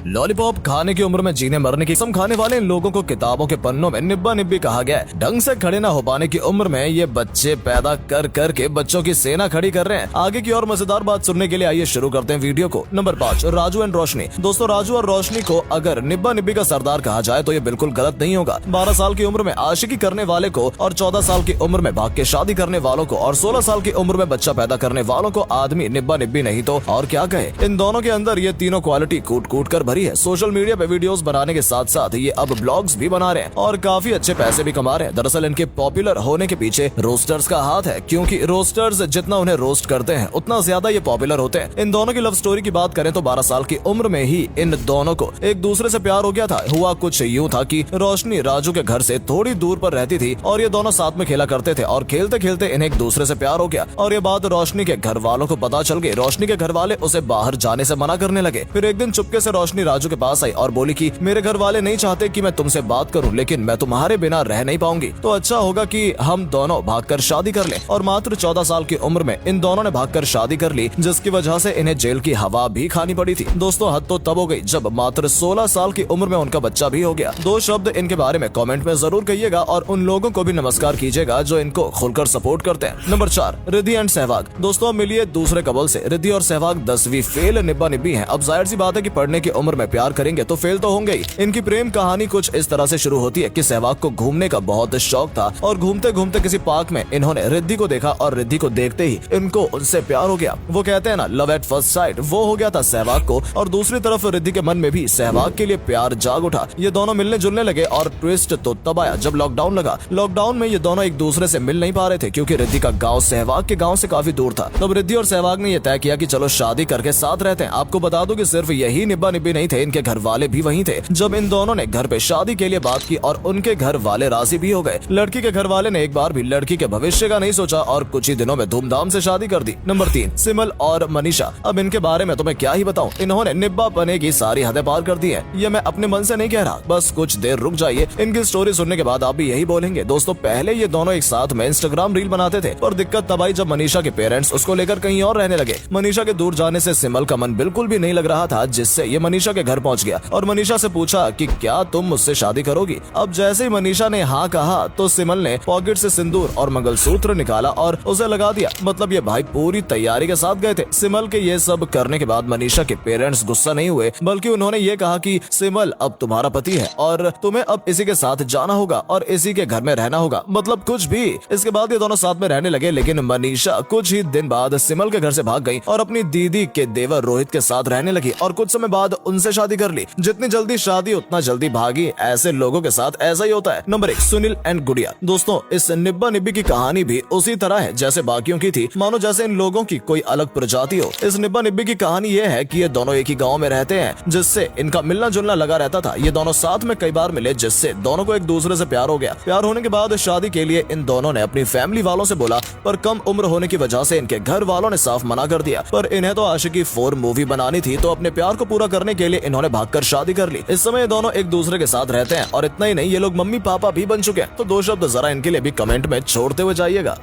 Lollipop खाने की उम्र में जीने मरने की कसम खाने वाले इन लोगों को किताबों के पन्नों में निब्बा निब्बी कहा गया है। ढंग से खड़े न हो पाने की उम्र में ये बच्चे पैदा कर कर के बच्चों की सेना खड़ी कर रहे हैं। आगे की और मजेदार बात सुनने के लिए आइए शुरू करते हैं वीडियो को। नंबर 5, राजू एंड रोशनी। दोस्तों, राजू और रोशनी को अगर निब्बा निब्बी का सरदार कहा जाए तो ये बिल्कुल गलत नहीं होगा। 12 साल की उम्र में आशिकी करने वाले को और 14 साल की उम्र में भाग के शादी करने वालों को और 16 साल की उम्र में बच्चा पैदा करने वालों को आदमी निब्बा निब्बी नहीं तो और क्या कहे। इन दोनों के अंदर ये तीनों क्वालिटी कूट कूट कर भरी है। सोशल मीडिया पे वीडियोस बनाने के साथ साथ ये अब ब्लॉग्स भी बना रहे हैं और काफी अच्छे पैसे भी कमा रहे हैं। दरअसल इनके पॉपुलर होने के पीछे रोस्टर्स का हाथ है, क्योंकि रोस्टर्स जितना उन्हें रोस्ट करते हैं उतना ज्यादा ये पॉपुलर होते हैं। इन दोनों की लव स्टोरी की बात करें तो 12 साल की उम्र में ही इन दोनों को एक दूसरे से प्यार हो गया था। हुआ कुछ यूँ था कि रोशनी राजू के घर से थोड़ी दूर पर रहती थी और ये दोनों साथ में खेला करते थे और खेलते खेलते इन्हें एक दूसरे से प्यार हो गया और ये बात रोशनी के घर वालों को पता चल गई। रोशनी के घर वाले उसे बाहर जाने से मना करने लगे। फिर एक दिन चुपके से रोशनी राजू के पास आई और बोली कि मेरे घर वाले नहीं चाहते कि मैं तुमसे बात करूं, लेकिन मैं तुम्हारे बिना रह नहीं पाऊंगी, तो अच्छा होगा कि हम दोनों भागकर शादी कर लें। और मात्र 14 साल की उम्र में इन दोनों ने भागकर शादी कर ली, जिसकी वजह से इन्हें जेल की हवा भी खानी पड़ी थी। दोस्तों, हद तो तब हो गई जब मात्र 16 साल की उम्र में उनका बच्चा भी हो गया। 2 शब्द इनके बारे में कमेंट में जरूर कहिएगा और उन लोगों को भी नमस्कार कीजिएगा जो इनको खुलकर सपोर्ट करते हैं। Number 4, Riddhi and Sehwag. दोस्तों, मिलिए दूसरे कबल से। रिद्धि और सहवाग 10वीं फेल निब्बा निब्बी हैं। अब जाहिर सी बात है कि पढ़ने की उम्र में प्यार करेंगे तो फेल तो होंगे ही। इनकी प्रेम कहानी कुछ इस तरह से शुरू होती है कि सहवाग को घूमने का बहुत शौक था और घूमते घूमते किसी पार्क में इन्होंने रिद्धि को देखा और रिद्धि को देखते ही इनको उनसे प्यार हो गया। वो कहते हैं ना, लव एट फर्स्ट साइट, वो हो गया था सहवाग को। और दूसरी तरफ रिद्धि के मन में भी सहवाग के लिए प्यार जाग उठा। ये दोनों मिलने जुलने लगे और ट्विस्ट तो तब आया जब लॉकडाउन लगा। लॉकडाउन में ये दोनों एक दूसरे से मिल नहीं पा रहे थे क्योंकि रिद्धि का गाँव सहवाग के गाँव से काफी दूर था। तब रिद्धि और सहवाग ने यह तय किया कि चलो शादी करके साथ रहते हैं। आपको बता दूं कि सिर्फ यही निब्बा निब्बी नहीं थे, इनके घर वाले भी वहीं थे। जब इन दोनों ने घर पे शादी के लिए बात की और उनके घर वाले राजी भी हो गए। लड़की के घर वाले ने एक बार भी लड़की के भविष्य का नहीं सोचा और कुछ ही दिनों में धूमधाम से शादी कर दी। नंबर 3, सिमल और मनीषा। अब इनके बारे में तुम्हें क्या ही बताऊं, इन्होंने निब्बा पने की सारी हदें पार कर दी है। ये मैं अपने मन से नहीं कह रहा, बस कुछ देर रुक जाइए, इनकी स्टोरी सुनने के बाद आप भी यही बोलेंगे। दोस्तों, पहले ये दोनों एक साथ में इंस्टाग्राम रील बनाते थे और दिक्कत तब आई जब मनीषा के पेरेंट्स उसको लेकर कहीं और रहने लगे। मनीषा के दूर जाने से सिमल का मन बिल्कुल भी नहीं लग रहा था, जिससे ये मनीषा के घर पहुंच गया और मनीषा से पूछा कि क्या तुम मुझसे शादी करोगी। अब जैसे ही मनीषा ने हाँ कहा तो सिमल ने पॉकेट से सिंदूर और मंगलसूत्र निकाला और उसे लगा दिया। मतलब ये भाई पूरी तैयारी के साथ गए थे। सिमल के ये सब करने के बाद मनीषा के पेरेंट्स गुस्सा नहीं हुए, बल्कि उन्होंने ये कहा कि सिमल अब तुम्हारा पति है और तुम्हें अब इसी के साथ जाना होगा और इसी के घर में रहना होगा, मतलब कुछ भी। इसके बाद ये दोनों साथ में रहने लगे, लेकिन मनीषा कुछ ही दिन बाद सिमल के घर से भाग गई और अपनी दीदी के देवर रोहित के साथ रहने लगी और कुछ समय बाद उनसे शादी कर ली। जितनी जल्दी शादी उतना जल्दी भागी, ऐसे लोगों के साथ ऐसा ही होता है। नंबर 1, सुनील एंड गुड़िया। दोस्तों, इस निब्बा निब्बी की कहानी भी उसी तरह है जैसे बाकियों की थी, मानो जैसे इन लोगों की कोई अलग प्रजाति हो। इस निब्बा निब्बी की कहानी ये है कि ये दोनों एक ही गांव में रहते हैं, जिससे इनका मिलना जुलना लगा रहता था। ये दोनों साथ में कई बार मिले, जिससे दोनों को एक दूसरे से प्यार हो गया। प्यार होने के बाद शादी के लिए इन दोनों ने अपनी फैमिली वालों से बोला, पर कम उम्र होने की वजह से इनके घर वालों ने साफ मना कर दिया। पर इन्हें तो आशिकी 4 मूवी बनानी थी, तो अपने प्यार को पूरा करने के लिए इन्होंने भागकर शादी कर ली। इस समय ये दोनों एक दूसरे के साथ रहते हैं और इतना ही नहीं, ये लोग मम्मी पापा भी बन चुके हैं। तो 2 शब्द जरा इनके लिए भी कमेंट में छोड़ते हुए जाइएगा।